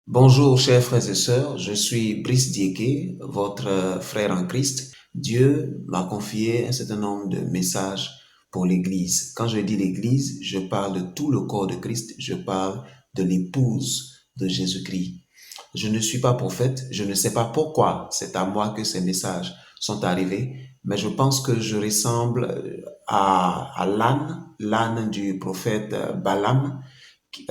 Bonjour chers frères et sœurs, je suis Brice Diéké, votre frère en Christ. Dieu m'a confié un certain nombre de messages pour l'Église. Quand je dis l'Église, je parle de tout le corps de Christ, je parle de l'épouse de Jésus-Christ. Je ne suis pas prophète, je ne sais pas pourquoi c'est à moi que ces messages sont arrivés, mais je pense que je ressemble à l'âne du prophète Balaam,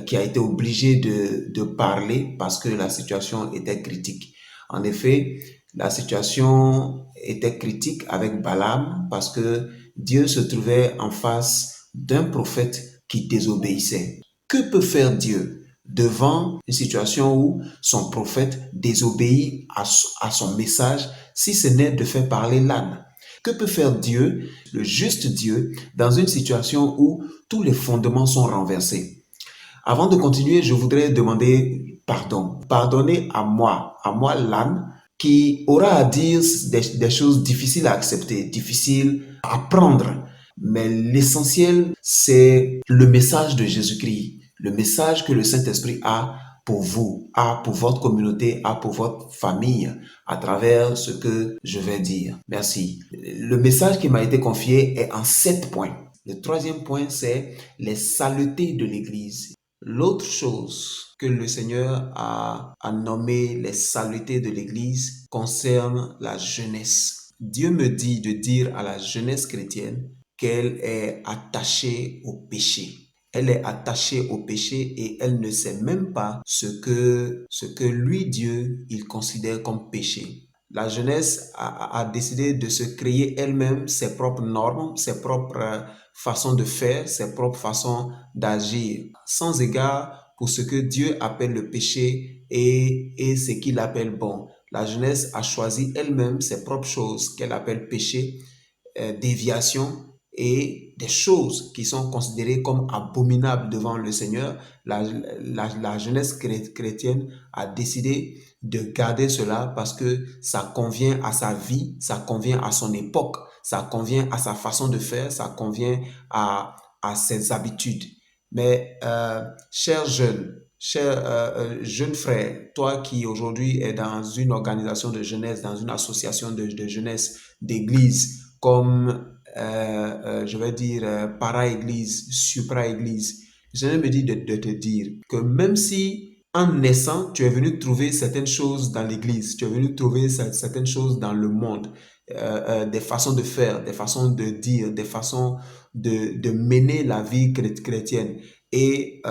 qui a été obligé de parler parce que la situation était critique. En effet, la situation était critique avec Balaam parce que Dieu se trouvait en face d'un prophète qui désobéissait. Que peut faire Dieu devant une situation où son prophète désobéit à son message, si ce n'est de faire parler l'âne? Que peut faire Dieu, le juste Dieu, dans une situation où tous les fondements sont renversés? Avant de continuer, je voudrais demander pardon. Pardonnez à moi l'âne, qui aura à dire des choses difficiles à accepter, difficiles à prendre. Mais l'essentiel, c'est le message de Jésus-Christ, le message que le Saint-Esprit a pour vous, a pour votre communauté, a pour votre famille, à travers ce que je vais dire. Merci. Le message qui m'a été confié est en 7 points. Le troisième point, c'est les saletés de l'Église. L'autre chose que le Seigneur a nommé les saletés de l'Église concerne la jeunesse. Dieu me dit de dire à la jeunesse chrétienne qu'elle est attachée au péché. Elle est attachée au péché et elle ne sait même pas ce que lui, Dieu, il considère comme péché. La jeunesse a décidé de se créer elle-même ses propres normes, ses propres façons de faire, ses propres façons d'agir, sans égard pour ce que Dieu appelle le péché et ce qu'il appelle bon. La jeunesse a choisi elle-même ses propres choses qu'elle appelle péché, déviation et des choses qui sont considérées comme abominables devant le Seigneur. La jeunesse chrétienne a décidé de garder cela parce que ça convient à sa vie, ça convient à son époque, ça convient à sa façon de faire, ça convient à ses habitudes. Mais cher jeune, jeune frère, toi qui aujourd'hui est dans une organisation de jeunesse, dans une association de jeunesse, d'église, comme je vais dire para-église, supra-église, je me dis de te dire que même si en naissant, tu es venu trouver certaines choses dans l'église, tu es venu trouver certaines choses dans le monde, des façons de faire, des façons de dire, des façons de mener la vie chrétienne. Et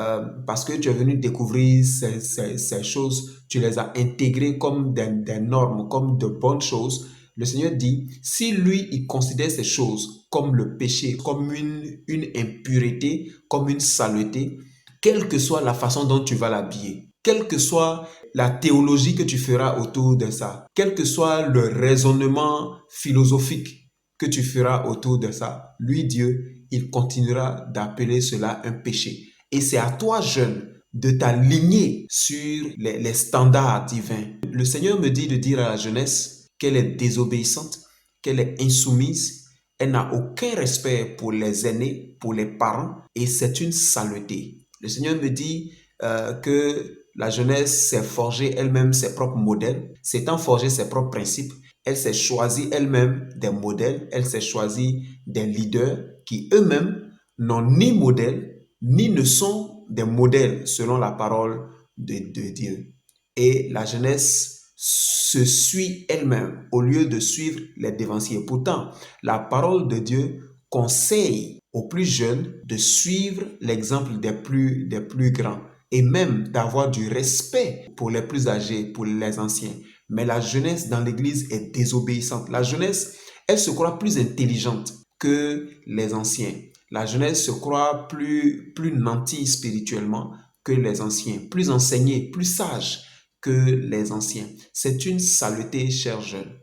parce que tu es venu découvrir ces choses, tu les as intégrées comme des normes, comme de bonnes choses. Le Seigneur dit, si lui, il considère ces choses comme le péché, comme une impureté, comme une saleté, quelle que soit la façon dont tu vas l'habiller, quelle que soit la théologie que tu feras autour de ça, quel que soit le raisonnement philosophique que tu feras autour de ça, lui, Dieu, il continuera d'appeler cela un péché. Et c'est à toi, jeune, de t'aligner sur les standards divins. Le Seigneur me dit de dire à la jeunesse qu'elle est désobéissante, qu'elle est insoumise, elle n'a aucun respect pour les aînés, pour les parents, et c'est une saleté. Le Seigneur me dit que la jeunesse s'est forgée elle-même ses propres modèles, s'étant forgée ses propres principes, elle s'est choisie elle-même des modèles, elle s'est choisie des leaders qui eux-mêmes n'ont ni modèle, ni ne sont des modèles selon la parole de Dieu. Et la jeunesse se suit elle-même au lieu de suivre les dévanciers. Pourtant, la parole de Dieu conseille aux plus jeunes de suivre l'exemple des plus grands et même d'avoir du respect pour les plus âgés, pour les anciens. Mais la jeunesse dans l'Église est désobéissante. La jeunesse, elle se croit plus intelligente que les anciens. La jeunesse se croit plus nantie spirituellement que les anciens, plus enseignée, plus sage que les anciens. C'est une saleté, chers jeunes.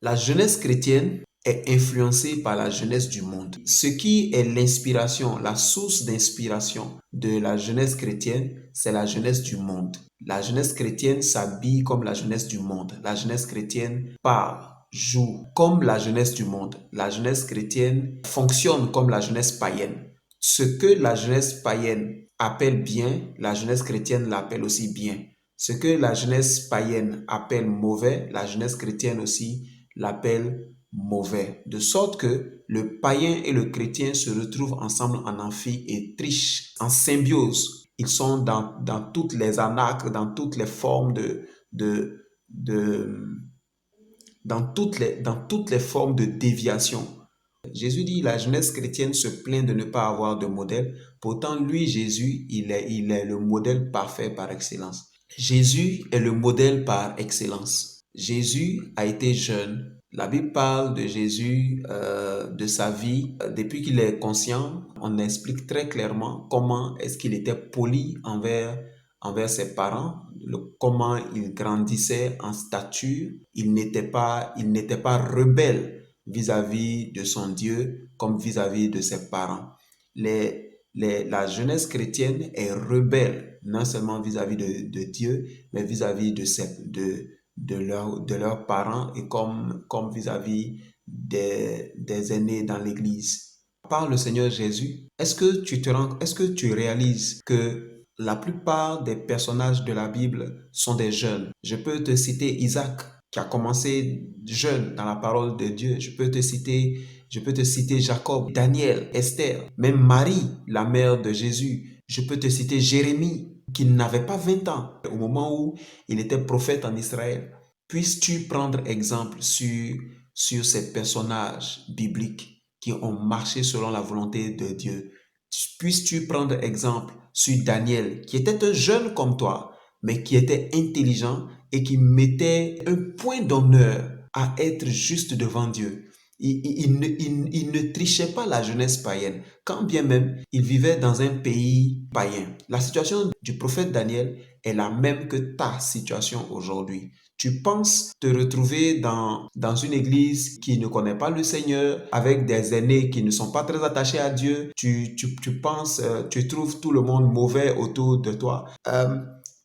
La jeunesse chrétienne est influencée par la jeunesse du monde. Ce qui est l'inspiration, la source d'inspiration de la jeunesse chrétienne, c'est la jeunesse du monde. La jeunesse chrétienne s'habille comme la jeunesse du monde. La jeunesse chrétienne parle, joue comme la jeunesse du monde. La jeunesse chrétienne fonctionne comme la jeunesse païenne. Ce que la jeunesse païenne appelle bien, la jeunesse chrétienne l'appelle aussi bien. Ce que la jeunesse païenne appelle mauvais, la jeunesse chrétienne aussi l'appelle mauvais. De sorte que le païen et le chrétien se retrouvent ensemble en amphi et trichent en symbiose. Ils sont dans toutes les arnaques, dans toutes les formes de dans toutes les formes de déviation. Jésus dit, la jeunesse chrétienne se plaint de ne pas avoir de modèle. Pourtant, lui, Jésus, il est le modèle parfait par excellence. Jésus est le modèle par excellence. Jésus a été jeune. La Bible parle de Jésus, de sa vie. Depuis qu'il est conscient, on explique très clairement comment est-ce qu'il était poli envers ses parents, comment il grandissait en stature. Il n'était pas rebelle vis-à-vis de son Dieu comme vis-à-vis de ses parents. La jeunesse chrétienne est rebelle, non seulement vis-à-vis de Dieu, mais vis-à-vis de leurs parents et comme vis-à-vis des aînés dans l'Église. Par le Seigneur Jésus, est-ce que tu réalises que la plupart des personnages de la Bible sont des jeunes? Je peux te citer Isaac, qui a commencé jeune dans la parole de Dieu. Je peux te citer Jacob, Daniel, Esther, même Marie, la mère de Jésus. Je peux te citer Jérémie, qui n'avait pas 20 ans au moment où il était prophète en Israël. Puisses-tu prendre exemple sur ces personnages bibliques qui ont marché selon la volonté de Dieu? Puisses-tu prendre exemple sur Daniel, qui était un jeune comme toi, mais qui était intelligent et qui mettait un point d'honneur à être juste devant Dieu. Il ne trichait pas la jeunesse païenne, quand bien même il vivait dans un pays païen. La situation du prophète Daniel est la même que ta situation aujourd'hui. Tu penses te retrouver dans une église qui ne connaît pas le Seigneur, avec des aînés qui ne sont pas très attachés à Dieu. Tu penses, tu trouves tout le monde mauvais autour de toi.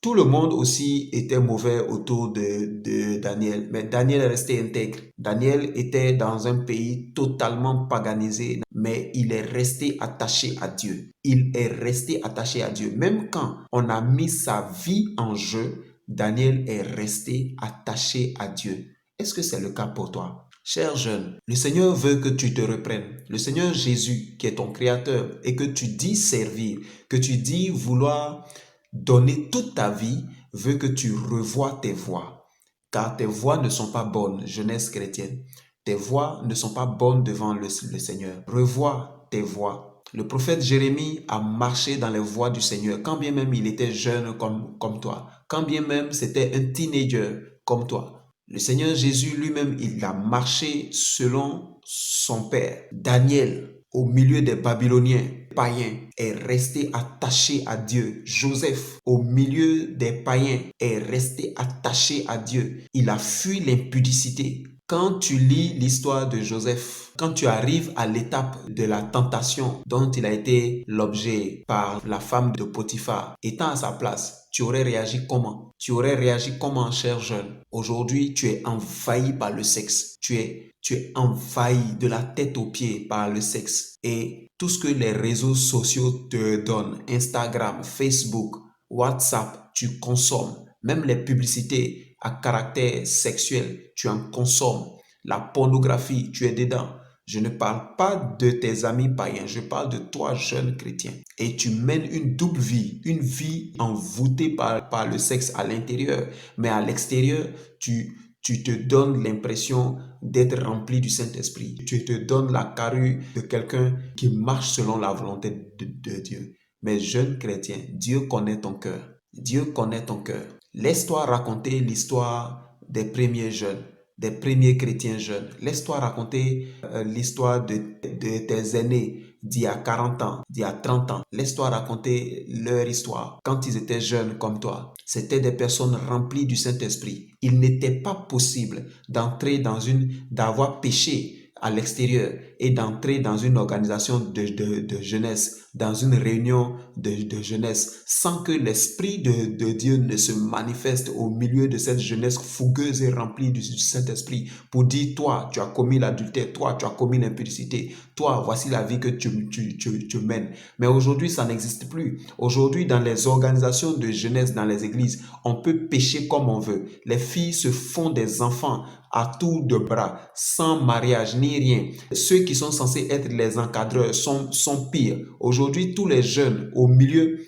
Tout le monde aussi était mauvais autour de Daniel, mais Daniel est resté intègre. Daniel était dans un pays totalement paganisé, mais il est resté attaché à Dieu. Il est resté attaché à Dieu. Même quand on a mis sa vie en jeu, Daniel est resté attaché à Dieu. Est-ce que c'est le cas pour toi? Cher jeune, le Seigneur veut que tu te reprennes. Le Seigneur Jésus, qui est ton créateur, et que tu dis servir, que tu dis vouloir donner toute ta vie, veut que tu revoies tes voies. Car tes voies ne sont pas bonnes, jeunesse chrétienne. Tes voies ne sont pas bonnes devant le Seigneur. Revois tes voies. Le prophète Jérémie a marché dans les voies du Seigneur, quand bien même il était jeune comme toi, quand bien même c'était un teenager comme toi. Le Seigneur Jésus lui-même, il a marché selon son Père. Daniel, au milieu des Babyloniens païens, est resté attaché à Dieu. Joseph, au milieu des païens, est resté attaché à Dieu. Il a fui l'impudicité. Quand tu lis l'histoire de Joseph, quand tu arrives à l'étape de la tentation dont il a été l'objet par la femme de Potiphar, étant à sa place, tu aurais réagi comment? Tu aurais réagi comment, cher jeune? Aujourd'hui, tu es envahi par le sexe. Tu es envahi de la tête aux pieds par le sexe. Et tout ce que les réseaux sociaux te donnent, Instagram, Facebook, WhatsApp, tu consommes. Même les publicités à caractère sexuel, tu en consommes. La pornographie, tu es dedans. Je ne parle pas de tes amis païens, je parle de toi, jeune chrétien. Et tu mènes une double vie, une vie envoûtée par le sexe à l'intérieur, mais à l'extérieur, tu te donnes l'impression d'être rempli du Saint-Esprit. Tu te donnes la carrure de quelqu'un qui marche selon la volonté de Dieu. Mais jeune chrétien, Dieu connaît ton cœur. Dieu connaît ton cœur. Laisse-toi raconter l'histoire des premiers jeunes, des premiers chrétiens jeunes. Laisse-toi raconter l'histoire de tes aînés d'il y a 40 ans, d'il y a 30 ans. Laisse-toi raconter leur histoire. Quand ils étaient jeunes comme toi, c'était des personnes remplies du Saint-Esprit. Il n'était pas possible d'avoir péché à l'extérieur et d'entrer dans une organisation de jeunesse, dans une réunion de jeunesse, sans que l'Esprit de Dieu ne se manifeste au milieu de cette jeunesse fougueuse et remplie du Saint-Esprit pour dire, toi, tu as commis l'adultère, toi, tu as commis l'impudicité, toi, voici la vie que tu mènes. Mais aujourd'hui, ça n'existe plus. Aujourd'hui, dans les organisations de jeunesse, dans les églises, on peut pécher comme on veut. Les filles se font des enfants à tour de bras, sans mariage ni rien. Ceux qui sont censés être les encadreurs sont pires. Aujourd'hui, tous les jeunes au milieu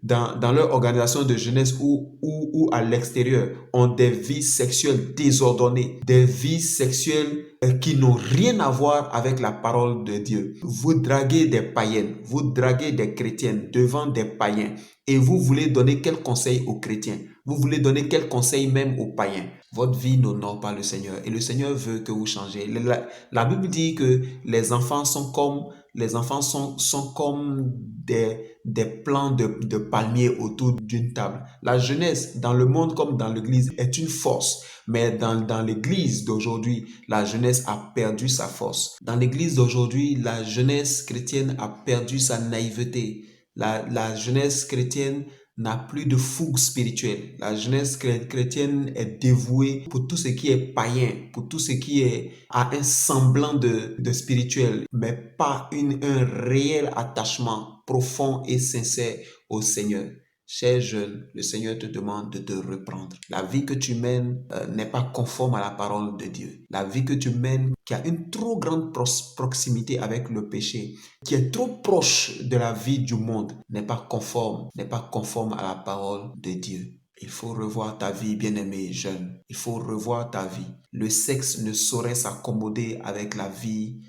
dans leur organisation de jeunesse ou à l'extérieur, ont des vies sexuelles désordonnées, des vies sexuelles qui n'ont rien à voir avec la parole de Dieu. Vous draguez des païennes, vous draguez des chrétiennes devant des païens et vous voulez donner quel conseil aux chrétiens? Vous voulez donner quel conseil même aux païens? Votre vie n'honore pas le Seigneur et le Seigneur veut que vous changez. La Bible dit que les enfants sont comme des plants de palmiers autour d'une table. La jeunesse, dans le monde comme dans l'église, est une force. Mais dans l'église d'aujourd'hui, la jeunesse a perdu sa force. Dans l'église d'aujourd'hui, la jeunesse chrétienne a perdu sa naïveté. La jeunesse chrétienne n'a plus de fougue spirituelle. La jeunesse chrétienne est dévouée pour tout ce qui est païen, pour tout ce qui a un semblant de spirituel, mais pas un réel attachement profond et sincère au Seigneur. Cher jeune, le Seigneur te demande de te reprendre. La vie que tu mènes n'est pas conforme à la parole de Dieu. La vie que tu mènes qui a une trop grande proximité avec le péché, qui est trop proche de la vie du monde, n'est pas conforme à la parole de Dieu. Il faut revoir ta vie, bien-aimé jeune. Il faut revoir ta vie. Le sexe ne saurait s'accommoder avec la vie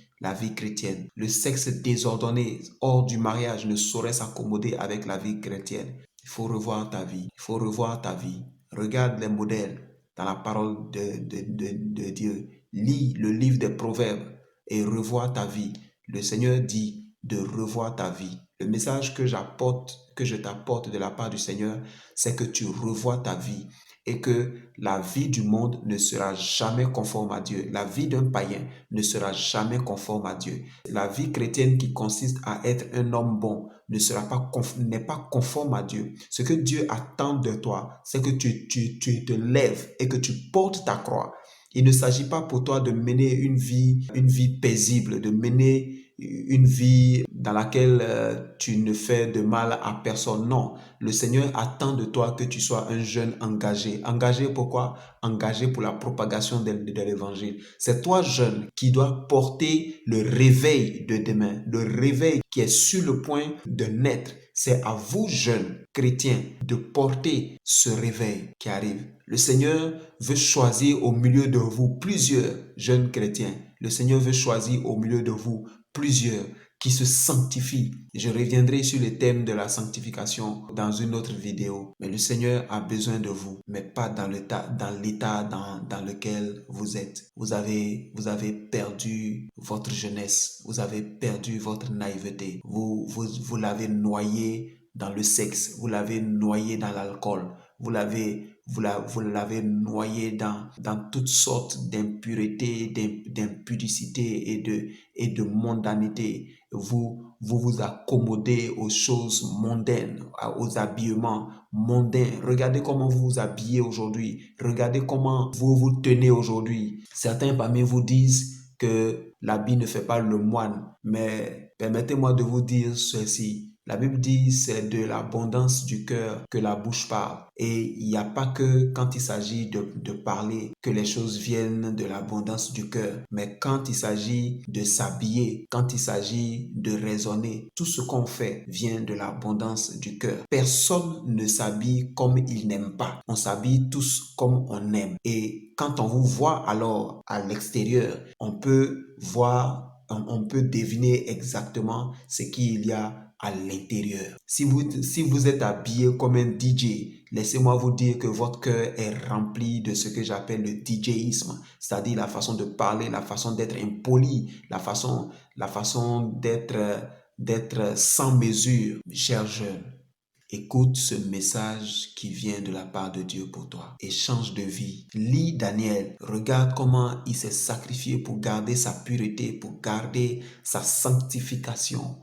chrétienne. Le sexe désordonné hors du mariage ne saurait s'accommoder avec la vie chrétienne. Il faut revoir ta vie. Il faut revoir ta vie. Regarde les modèles dans la parole de Dieu. Lis le livre des Proverbes et revois ta vie. Le Seigneur dit de revoir ta vie. Le message que je t'apporte de la part du Seigneur, c'est que tu revois ta vie et que la vie du monde ne sera jamais conforme à Dieu. La vie d'un païen ne sera jamais conforme à Dieu. La vie chrétienne qui consiste à être un homme bon n'est pas conforme à Dieu. Ce que Dieu attend de toi, c'est que tu te lèves et que tu portes ta croix. Il ne s'agit pas pour toi de mener une vie paisible, de mener une vie dans laquelle tu ne fais de mal à personne. Non, le Seigneur attend de toi que tu sois un jeune engagé. Engagé pourquoi? Engagé pour la propagation de l'évangile. C'est toi, jeune, qui dois porter le réveil de demain, le réveil qui est sur le point de naître. C'est à vous, jeunes chrétiens, de porter ce réveil qui arrive. Le Seigneur veut choisir au milieu de vous plusieurs jeunes chrétiens. Le Seigneur veut choisir au milieu de vous plusieurs qui se sanctifient. Je reviendrai sur le thème de la sanctification dans une autre vidéo. Mais le Seigneur a besoin de vous, mais pas dans l'état dans lequel vous êtes. Vous avez perdu votre jeunesse. Vous avez perdu votre naïveté. Vous l'avez noyé dans le sexe. Vous l'avez noyé dans l'alcool. Vous l'avez noyé dans toutes sortes d'impuretés, d'impudicité et de mondanité. Vous accommodez aux choses mondaines, aux habillements mondains. Regardez comment vous vous habillez aujourd'hui. Regardez comment vous vous tenez aujourd'hui. Certains parmi vous disent que l'habit ne fait pas le moine. Mais permettez-moi de vous dire ceci. La Bible dit c'est de l'abondance du cœur que la bouche parle. Et il n'y a pas que quand il s'agit de parler que les choses viennent de l'abondance du cœur. Mais quand il s'agit de s'habiller, quand il s'agit de raisonner, tout ce qu'on fait vient de l'abondance du cœur. Personne ne s'habille comme il n'aime pas. On s'habille tous comme on aime. Et quand on vous voit alors à l'extérieur, on peut deviner exactement ce qu'il y a à l'intérieur. Si vous êtes habillé comme un DJ, laissez-moi vous dire que votre cœur est rempli de ce que j'appelle le DJisme, c'est-à-dire la façon de parler, la façon d'être impoli, la façon d'être sans mesure, chers jeunes. Écoute ce message qui vient de la part de Dieu pour toi et change de vie. Lis Daniel, regarde comment il s'est sacrifié pour garder sa pureté, pour garder sa sanctification,